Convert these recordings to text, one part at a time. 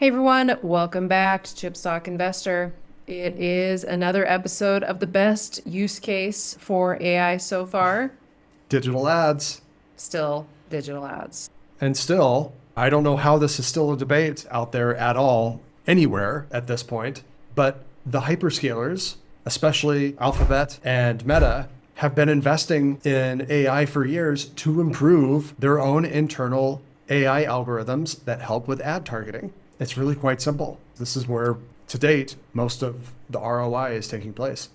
Hey everyone, welcome back to Chip Stock Investor. It is another episode of the best use case for AI so far. Digital ads. Still digital ads. And still, I don't know how this is still a debate out there at all, anywhere at this point, but the hyperscalers, especially Alphabet and Meta, have been investing in AI for years to improve their own internal AI algorithms that help with ad targeting. It's really quite simple. This is where, to date, most of the ROI is taking place.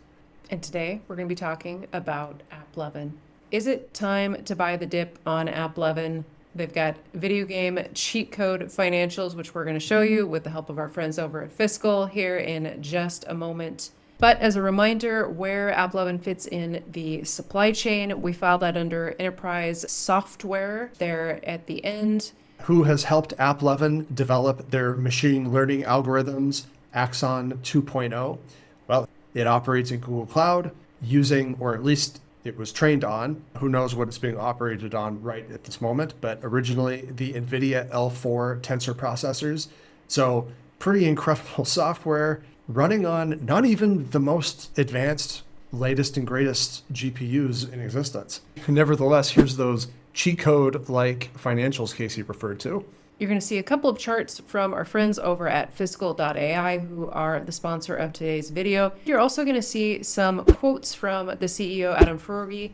And today we're going to be talking about AppLovin. Is it time to buy the dip on AppLovin? They've got video game cheat code financials, which we're going to show you with the help of our friends over at Fiscal here in just a moment. But as a reminder, where AppLovin fits in the supply chain, we file that under enterprise software there at the end. Who has helped AppLovin develop their machine learning algorithms, Axon 2.0? Well, it operates in Google Cloud using, or at least it was trained on, who knows what it's being operated on right at this moment, but originally the NVIDIA L4 tensor processors. So pretty incredible software running on not even the most advanced, latest and greatest GPUs in existence. Nevertheless, here's those cheat code like financials Casey referred to. You're going to see a couple of charts from our friends over at Fiscal.ai, who are the sponsor of today's video. You're also going to see some quotes from the CEO, Adam Foroughi,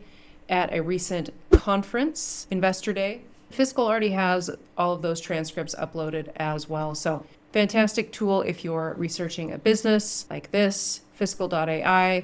at a recent conference, Investor Day. Fiscal already has all of those transcripts uploaded as well. So fantastic tool if you're researching a business like this. Fiscal.ai/CSI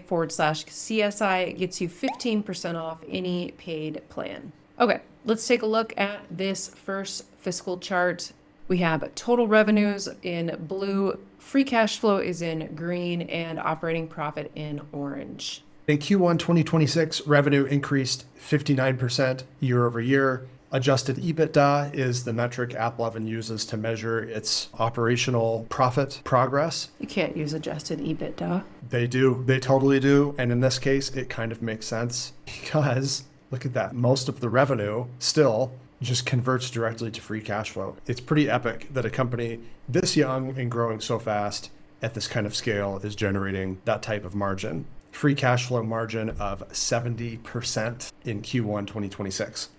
gets you 15% off any paid plan. Okay, let's take a look at this first fiscal chart. We have total revenues in blue, free cash flow is in green, and operating profit in orange. In Q1 2026, revenue increased 59% year over year. Adjusted EBITDA is the metric AppLovin uses to measure its operational profit progress. You can't use adjusted EBITDA. They do. They totally do. And in this case, it kind of makes sense because look at that. Most of the revenue still just converts directly to free cash flow. It's pretty epic that a company this young and growing so fast at this kind of scale is generating that type of margin. Free cash flow margin of 70% in Q1 2026.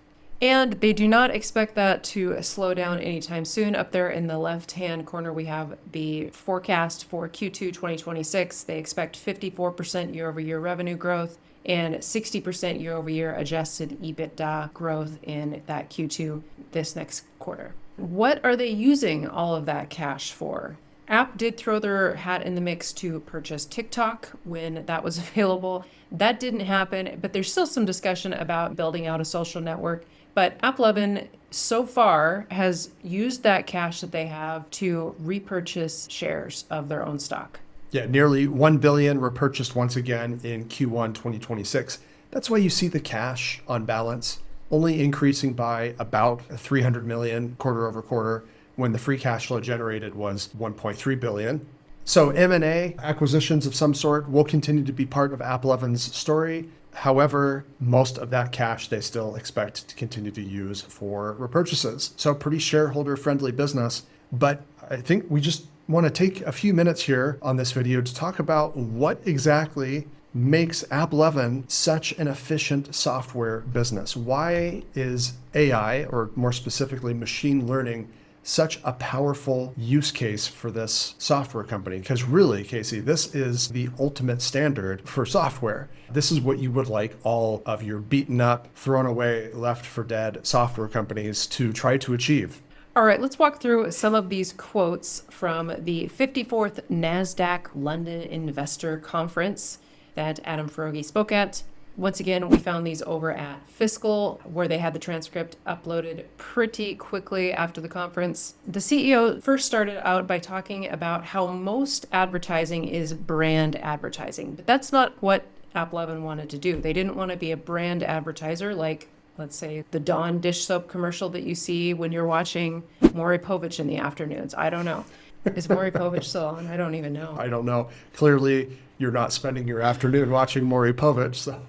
And they do not expect that to slow down anytime soon. Up there in the left-hand corner, we have the forecast for Q2 2026. They expect 54% year-over-year revenue growth and 60% year-over-year adjusted EBITDA growth in that Q2 this next quarter. What are they using all of that cash for? App did throw their hat in the mix to purchase TikTok when that was available. That didn't happen, but there's still some discussion about building out a social network. But AppLovin so far has used that cash that they have to repurchase shares of their own stock. Yeah, nearly 1 billion repurchased once again in Q1 2026. That's why you see the cash on balance only increasing by about 300 million quarter over quarter when the free cash flow generated was 1.3 billion. So M&A, acquisitions of some sort, will continue to be part of AppLovin's story. However, most of that cash they still expect to continue to use for repurchases. So pretty shareholder-friendly business. But I think we just want to take a few minutes here on this video to talk about what exactly makes AppLovin such an efficient software business. Why is AI, or more specifically machine learning, such a powerful use case for this software company? Because really, Casey, this is the ultimate standard for software. This is what you would like all of your beaten up, thrown away, left for dead software companies to try to achieve. All right, let's walk through some of these quotes from the 54th NASDAQ London Investor Conference that Adam Foroughi spoke at. Once again, we found these over at Fiscal, where they had the transcript uploaded pretty quickly after the conference. The CEO first started out by talking about how most advertising is brand advertising, but that's not what AppLovin wanted to do. They didn't want to be a brand advertiser like, let's say, the Dawn dish soap commercial that you see when you're watching Maury Povich in the afternoons. I don't know. Is Maury Povich still on? I don't even know. I don't know. Clearly, you're not spending your afternoon watching Maury Povich, so.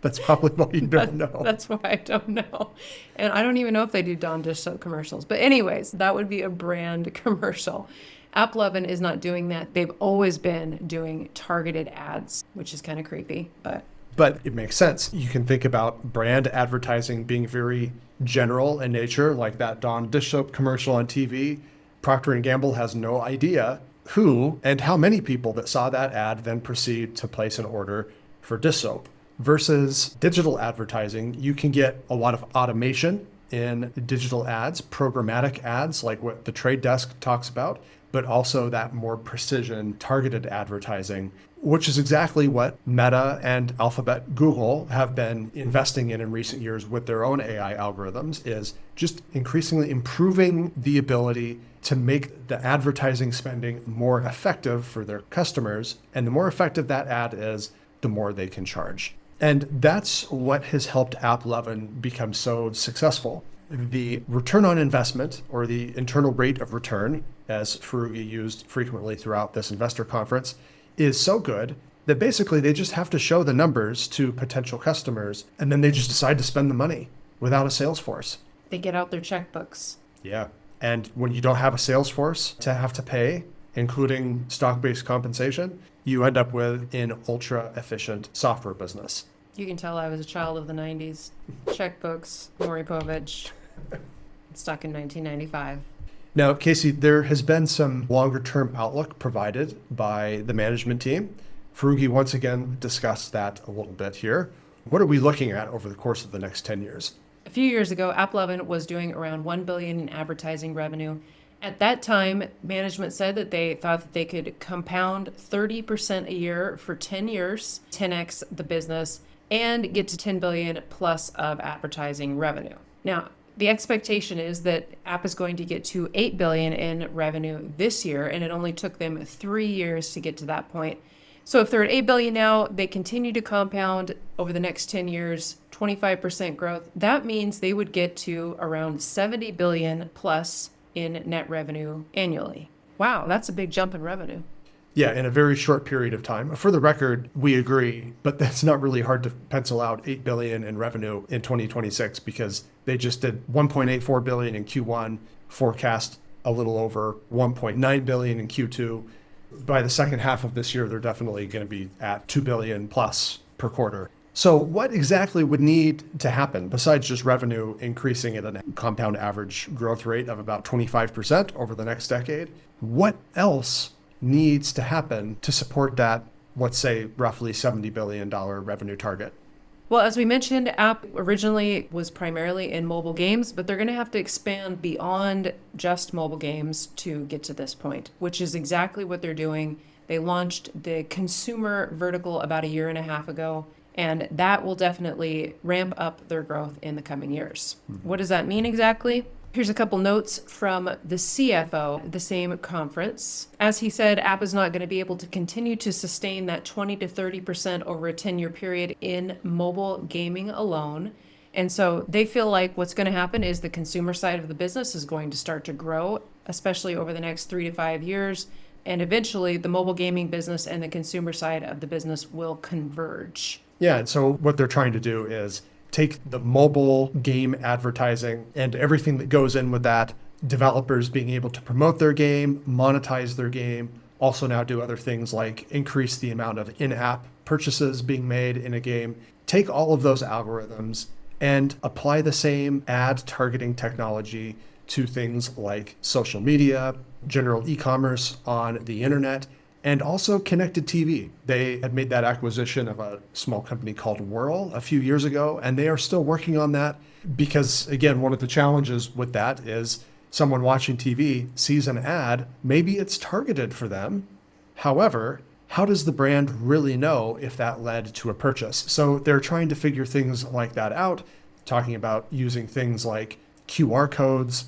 That's probably what you don't know. That's why I don't know. And I don't even know if they do Dawn dish soap commercials. But anyways, that would be a brand commercial. AppLovin is not doing that. They've always been doing targeted ads, which is kind of creepy, But it makes sense. You can think about brand advertising being very general in nature, like that Dawn dish soap commercial on TV. Procter & Gamble has no idea who and how many people that saw that ad then proceed to place an order for dish soap. Versus digital advertising, you can get a lot of automation in digital ads, programmatic ads, like what the Trade Desk talks about, but also that more precision targeted advertising, which is exactly what Meta and Alphabet Google have been investing in recent years with their own AI algorithms, is just increasingly improving the ability to make the advertising spending more effective for their customers. And the more effective that ad is, the more they can charge. And that's what has helped AppLovin become so successful. The return on investment, or the internal rate of return, as Ferrugi used frequently throughout this investor conference, is so good that basically they just have to show the numbers to potential customers, and then they just decide to spend the money without a sales force. they get out their checkbooks. Yeah. And when you don't have a sales force to have to pay, including stock-based compensation, you end up with an ultra-efficient software business. You can tell I was a child of the 90s. Checkbooks, Maury Povich, stuck in 1995. Now, Casey, there has been some longer-term outlook provided by the management team. Ferrugi once again discussed that a little bit here. What are we looking at over the course of the next 10 years? A few years ago, AppLovin was doing around $1 billion in advertising revenue. At that time, management said that they thought that they could compound 30% a year for 10 years, 10x the business, and get to 10 billion plus of advertising revenue. Now, the expectation is that App is going to get to 8 billion in revenue this year, and it only took them 3 years to get to that point. So if they're at 8 billion now, they continue to compound over the next 10 years, 25% growth. That means they would get to around 70 billion plus in net revenue annually. Wow, that's a big jump in revenue. Yeah, in a very short period of time. For the record, we agree, but that's not really hard to pencil out 8 billion in revenue in 2026 because they just did 1.84 billion in Q1, forecast a little over 1.9 billion in Q2. By the second half of this year, they're definitely going to be at 2 billion plus per quarter. So what exactly would need to happen besides just revenue increasing at a compound average growth rate of about 25% over the next decade? What else needs to happen to support that, let's say, roughly $70 billion revenue target? Well, as we mentioned, App originally was primarily in mobile games, but they're going to have to expand beyond just mobile games to get to this point, which is exactly what they're doing. They launched the consumer vertical about 1.5 years ago, and that will definitely ramp up their growth in the coming years. What does that mean exactly? Here's a couple notes from the CFO at the same conference. As he said, App is not going to be able to continue to sustain that 20 to 30% over a 10-year period in mobile gaming alone. And so they feel like what's going to happen is the consumer side of the business is going to start to grow, especially over the next 3 to 5 years. And eventually the mobile gaming business and the consumer side of the business will converge. Yeah, and so what they're trying to do is take the mobile game advertising and everything that goes in with that, developers being able to promote their game, monetize their game, also now do other things like increase the amount of in-app purchases being made in a game, take all of those algorithms and apply the same ad targeting technology to things like social media, general e-commerce on the internet, and also connected TV. They had made that acquisition of a small company called Whirl a few years ago, and they are still working on that because, again, one of the challenges with that is someone watching TV sees an ad, maybe it's targeted for them. However, how does the brand really know if that led to a purchase? So they're trying to figure things like that out, talking about using things like QR codes.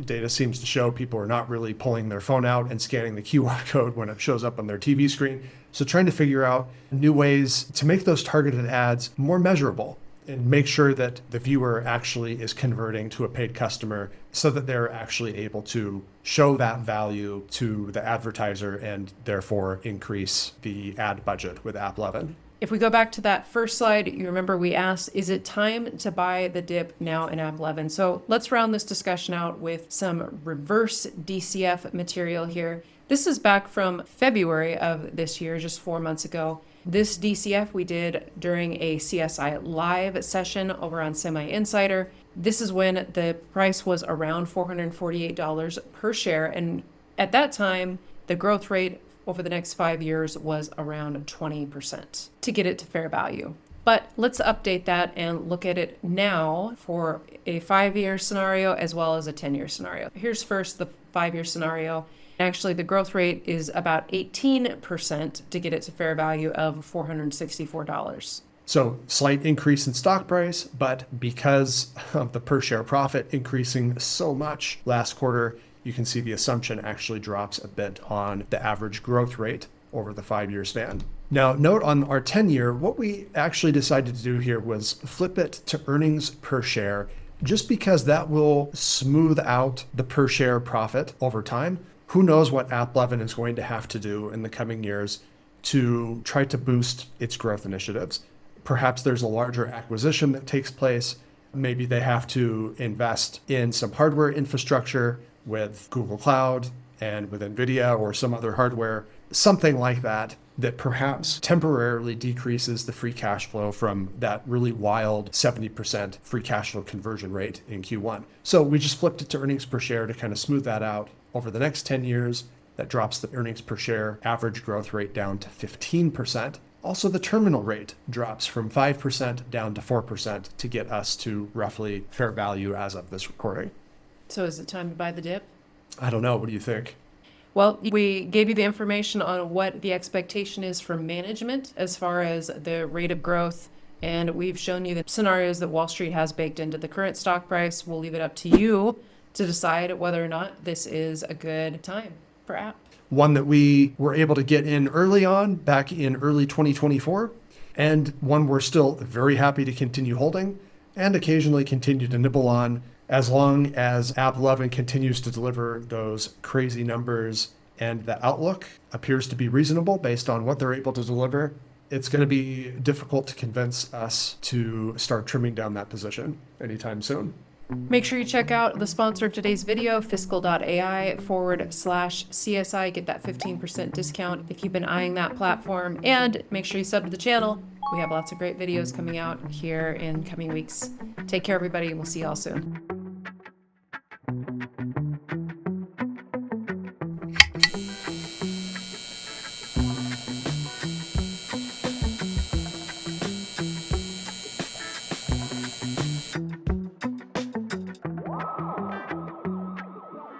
Data seems to show people are not really pulling their phone out and scanning the QR code when it shows up on their TV screen. So trying to figure out new ways to make those targeted ads more measurable and make sure that the viewer actually is converting to a paid customer so that they're actually able to show that value to the advertiser and therefore increase the ad budget with AppLovin. If we go back to that first slide, you remember we asked, is it time to buy the dip now in AppLovin? So let's round this discussion out with some reverse DCF material here. This is back from February of this year, just 4 months ago. This DCF we did during a CSI live session over on Semi Insider. This is when the price was around $448 per share. And at that time, the growth rate over the next 5 years was around 20% to get it to fair value. But let's update that and look at it now for a 5-year scenario as well as a 10-year scenario. Here's first the 5-year scenario. Actually, the growth rate is about 18% to get it to fair value of $464. So slight increase in stock price, but because of the per share profit increasing so much last quarter, you can see the assumption actually drops a bit on the average growth rate over the 5-year span. Now, note on our 10-year, what we actually decided to do here was flip it to earnings per share, just because that will smooth out the per share profit over time. Who knows what AppLovin is going to have to do in the coming years to try to boost its growth initiatives. Perhaps there's a larger acquisition that takes place. Maybe they have to invest in some hardware infrastructure with Google Cloud and with NVIDIA or some other hardware, something like that, that perhaps temporarily decreases the free cash flow from that really wild 70% free cash flow conversion rate in Q1. So we just flipped it to earnings per share to kind of smooth that out. Over the next 10 years, that drops the earnings per share average growth rate down to 15%. Also, the terminal rate drops from 5% down to 4% to get us to roughly fair value as of this recording. So is it time to buy the dip? I don't know. What do you think? Well, we gave you the information on what the expectation is for management as far as the rate of growth. And we've shown you the scenarios that Wall Street has baked into the current stock price. We'll leave it up to you to decide whether or not this is a good time for App. One that we were able to get in early on back in early 2024, and one we're still very happy to continue holding and occasionally continue to nibble on as long as AppLovin continues to deliver those crazy numbers and the outlook appears to be reasonable based on what they're able to deliver. It's going to be difficult to convince us to start trimming down that position anytime soon. Make sure you check out the sponsor of today's video, Fiscal.ai/CSI. Get that 15% discount if you've been eyeing that platform. And make sure you sub to the channel. We have lots of great videos coming out here in coming weeks. Take care, everybody, and we'll see y'all soon.